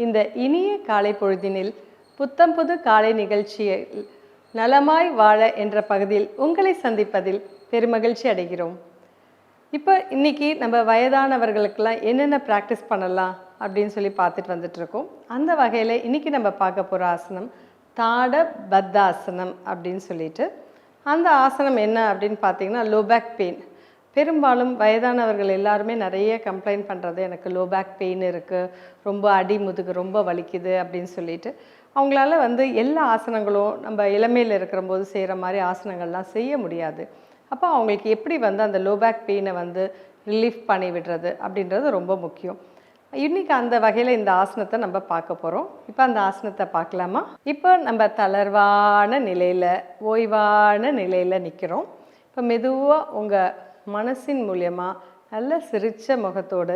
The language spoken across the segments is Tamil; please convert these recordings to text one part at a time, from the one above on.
இந்த இனிய காலை பொழுதினில் புத்தம் புது காலை நிகழ்ச்சியில் நலமாய் வாழ என்ற பகுதியில் உங்களை சந்திப்பதில் பெருமகிழ்ச்சி அடைகிறோம். இப்போ இன்னைக்கு நம்ம வயதானவர்களுக்கெல்லாம் என்னென்ன ப்ராக்டிஸ் பண்ணலாம் அப்படின்னு சொல்லி பார்த்துட்டு வந்துட்டுருக்கோம். அந்த வகையில் இன்றைக்கி நம்ம பார்க்க போகிற ஆசனம் தாட பத்தாசனம் அப்படின்னு சொல்லிட்டு, அந்த ஆசனம் என்ன அப்படின்னு பார்த்தீங்கன்னா லோ பேக் பெயின். பெரும்பாலும் வயதானவர்கள் எல்லாருமே நிறைய கம்ப்ளைண்ட் பண்ணுறது, எனக்கு லோ பேக் பெயின் இருக்குது, ரொம்ப அடி முதுகு ரொம்ப வலிக்குது அப்படின்னு சொல்லிட்டு அவங்களால எல்லா ஆசனங்களும் நம்ம இளமையில் இருக்கிற போது செய்கிற மாதிரி ஆசனங்கள்லாம் செய்ய முடியாது. அப்போ அவங்களுக்கு எப்படி அந்த லோ பேக் பெயினை ரிலீஃப் பண்ணி விடுறது அப்படின்றது ரொம்ப முக்கியம். இன்றைக்கி அந்த வகையில் இந்த ஆசனத்தை நம்ம பார்க்க போகிறோம். இப்போ அந்த ஆசனத்தை பார்க்கலாமா? இப்போ நம்ம தளர்வான நிலையில், ஓய்வான நிலையில் நிற்கிறோம். இப்போ மெதுவாக உங்கள் மனசின் மூலியமாக நல்ல சிரித்த முகத்தோடு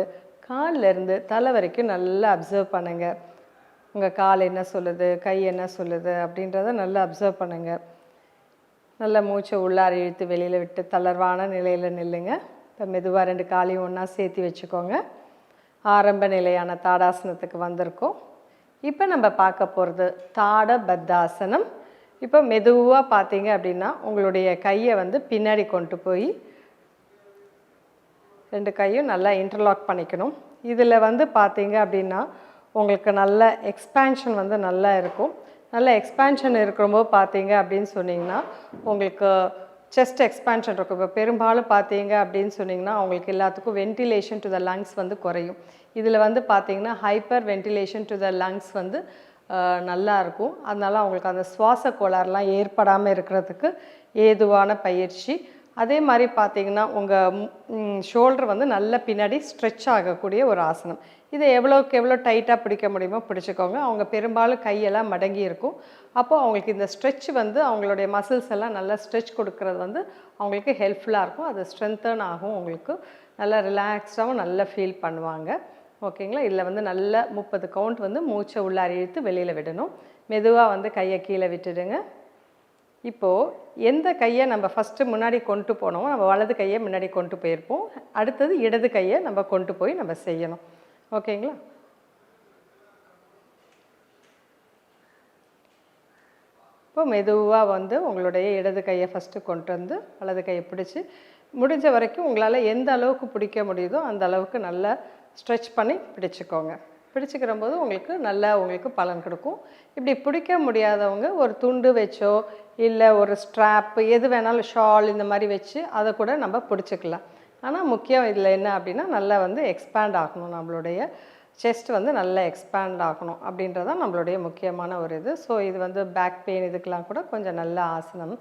காலிலேருந்து தலை வரைக்கும் நல்லா அப்சர்வ் பண்ணுங்கள். உங்கள் கால் என்ன சொல்லுது, கை என்ன சொல்லுது அப்படின்றத நல்லா அப்சர்வ் பண்ணுங்கள். நல்லா மூச்சை உள்ளார இழுத்து வெளியில் விட்டு தளர்வான நிலையில் நில்லுங்க. இப்போ மெதுவாக 2 காலையும் ஒன்றா சேர்த்து வச்சுக்கோங்க. ஆரம்ப நிலையான தாடாசனத்துக்கு வந்திருக்கோம். இப்போ நம்ம பார்க்க போகிறது தாட பத்தாசனம். இப்போ மெதுவாக பார்த்தீங்க அப்படின்னா உங்களுடைய கையை பின்னாடி கொண்டு போய் 2 கையும் நல்லா இன்டர்லாக் பண்ணிக்கணும். இதில் பார்த்தீங்க அப்படின்னா உங்களுக்கு நல்ல எக்ஸ்பேன்ஷன் நல்லா இருக்கும். நல்ல எக்ஸ்பேன்ஷன் இருக்கிறம்போது பார்த்தீங்க அப்படின்னு சொன்னிங்கன்னா உங்களுக்கு செஸ்ட் எக்ஸ்பேன்ஷன் இருக்கும். இப்போ பெரும்பாலும் பார்த்தீங்க அப்படின்னு சொன்னிங்கன்னா அவங்களுக்கு எல்லாத்துக்கும் வென்டிலேஷன் டு த லங்ஸ் குறையும். இதில் பார்த்தீங்கன்னா hyper ventilation to the lungs நல்லா இருக்கும். அதனால் அவங்களுக்கு அந்த சுவாச கோளாறுலாம் ஏற்படாமல் இருக்கிறதுக்கு ஏதுவான பயிற்சி. அதே மாதிரி பார்த்தீங்கன்னா உங்கள் ஷோல்டர் நல்ல பின்னாடி ஸ்ட்ரெச் ஆகக்கூடிய ஒரு ஆசனம். இதை எவ்வளோக்கு எவ்வளோ டைட்டாக பிடிக்க முடியுமோ பிடிச்சிக்கோங்க. அவங்க பெரும்பாலும் கையெல்லாம் மடங்கி இருக்கும். அப்போது அவங்களுக்கு இந்த ஸ்ட்ரெச் அவங்களுடைய மசில்ஸ் எல்லாம் நல்லா ஸ்ட்ரெச் கொடுக்கறது அவங்களுக்கு ஹெல்ப்ஃபுல்லாக இருக்கும். அது ஸ்ட்ரென்தன் ஆகும். உங்களுக்கு நல்லா ரிலாக்ஸ்டாகவும் நல்லா ஃபீல் பண்ணுவாங்க. ஓகேங்களா? இதில் நல்லா 30 கவுண்ட் மூச்சை உள்ளார இழுத்து வெளியில் விடணும். மெதுவாக கையை கீழே விட்டுடுங்க. இப்போது எந்த கையை நம்ம ஃபஸ்ட்டு முன்னாடி கொண்டு போனோமோ, நம்ம வலது கையை முன்னாடி கொண்டு போயிருப்போம். அடுத்தது இடது கையை நம்ம கொண்டு போய் நம்ம செய்யணும். ஓகேங்களா? இப்போ மெதுவாக உங்களுடைய இடது கையை ஃபஸ்ட்டு கொண்டு வலது கையை பிடிச்சி முடிஞ்ச வரைக்கும் உங்களால் எந்த அளவுக்கு பிடிக்க முடியுதோ அந்த அளவுக்கு நல்லா ஸ்ட்ரெச் பண்ணி பிடிச்சிக்கோங்க. பிடிச்சிக்கிற போது உங்களுக்கு பலன் கொடுக்கும். இப்படி பிடிக்க முடியாதவங்க ஒரு துண்டு வச்சோ இல்லை ஒரு ஸ்ட்ராப்பு எது வேணாலும் ஷால் இந்த மாதிரி வச்சு அதை கூட நம்ம பிடிச்சிக்கலாம். ஆனால் முக்கியம் இதில் என்ன அப்படின்னா நல்லா எக்ஸ்பேண்ட் ஆகணும். நம்மளுடைய செஸ்ட் நல்லா எக்ஸ்பேண்ட் ஆகணும் அப்படின்றதான் நம்மளுடைய முக்கியமான ஒரு இது. ஸோ இது பேக் பெயின் இதுக்கெலாம் கூட கொஞ்சம் நல்ல ஆசனம்.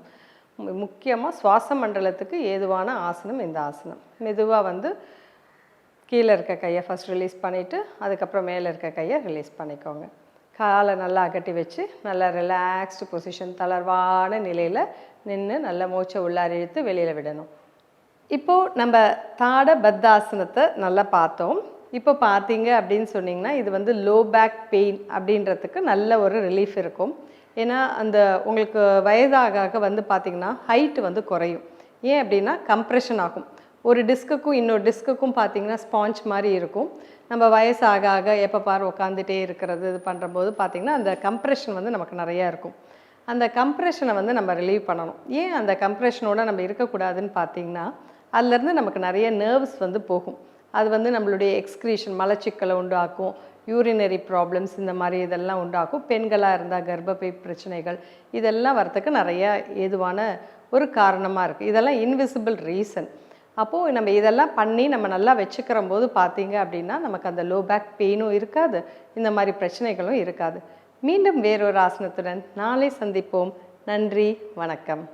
முக்கியமாக சுவாச மண்டலத்துக்கு ஏதுவான ஆசனம் இந்த ஆசனம். மெதுவாக கீழே இருக்க கையை ஃபஸ்ட் ரிலீஸ் பண்ணிவிட்டு அதுக்கப்புறம் மேலே இருக்க கையை ரிலீஸ் பண்ணிக்கோங்க. காலை நல்லா அகட்டி வச்சு நல்லா ரிலாக்ஸ்டு பொசிஷன், தளர்வான நிலையில் நின்று நல்லா மூச்சை உள்ளார இழுத்து வெளியில் விடணும். இப்போது நம்ம தாட பத்தாசனத்தை நல்லா பார்த்தோம். இப்போ பார்த்தீங்க அப்படின்னு சொன்னிங்கன்னா இது லோ பேக் பெயின் அப்படின்றதுக்கு நல்ல ஒரு ரிலீஃப் இருக்கும். ஏன்னா அந்த உங்களுக்கு வயதாக பார்த்திங்கன்னா ஹைட்டு குறையும். ஏன் அப்படின்னா கம்ப்ரெஷன் ஆகும். ஒரு டிஸ்க்குக்கும் இன்னொரு டிஸ்க்குக்கும் பார்த்திங்கன்னா ஸ்பாஞ்ச் மாதிரி இருக்கும். நம்ம வயசாக ஆக எப்போ பாரு உட்காந்துட்டே இருக்கிறது இது பண்ணுறம்போது பார்த்திங்கன்னா அந்த கம்ப்ரெஷன் நமக்கு நிறையா இருக்கும். அந்த கம்ப்ரெஷனை நம்ம ரிலீவ் பண்ணணும். ஏன் அந்த கம்ப்ரெஷனோடு நம்ம இருக்கக்கூடாதுன்னு பார்த்திங்கன்னா அதுலேருந்து நமக்கு நிறைய நர்வ்ஸ் போகும். அது நம்மளுடைய எக்ஸ்க்ரீஷன் மலச்சிக்கலை உண்டாக்கும், யூரினரி ப்ராப்ளம்ஸ் இந்த மாதிரி இதெல்லாம் உண்டாக்கும். பெண்களாக இருந்தால் கர்ப்பப்பை பிரச்சனைகள் இதெல்லாம் வரத்துக்கு நிறையா ஏதுவான ஒரு காரணமாக இருக்குது. இதெல்லாம் இன்விசிபிள் ரீசன். அப்போது நம்ம இதெல்லாம் பண்ணி நம்ம நல்லா வச்சுக்கிற போது பார்த்தீங்க அப்படின்னா நமக்கு அந்த லோ பேக் பெயினும் இருக்காது, இந்த மாதிரி பிரச்சனைகளும் இருக்காது. மீண்டும் வேறொரு ஆசனத்துடன் நாளை சந்திப்போம். நன்றி, வணக்கம்.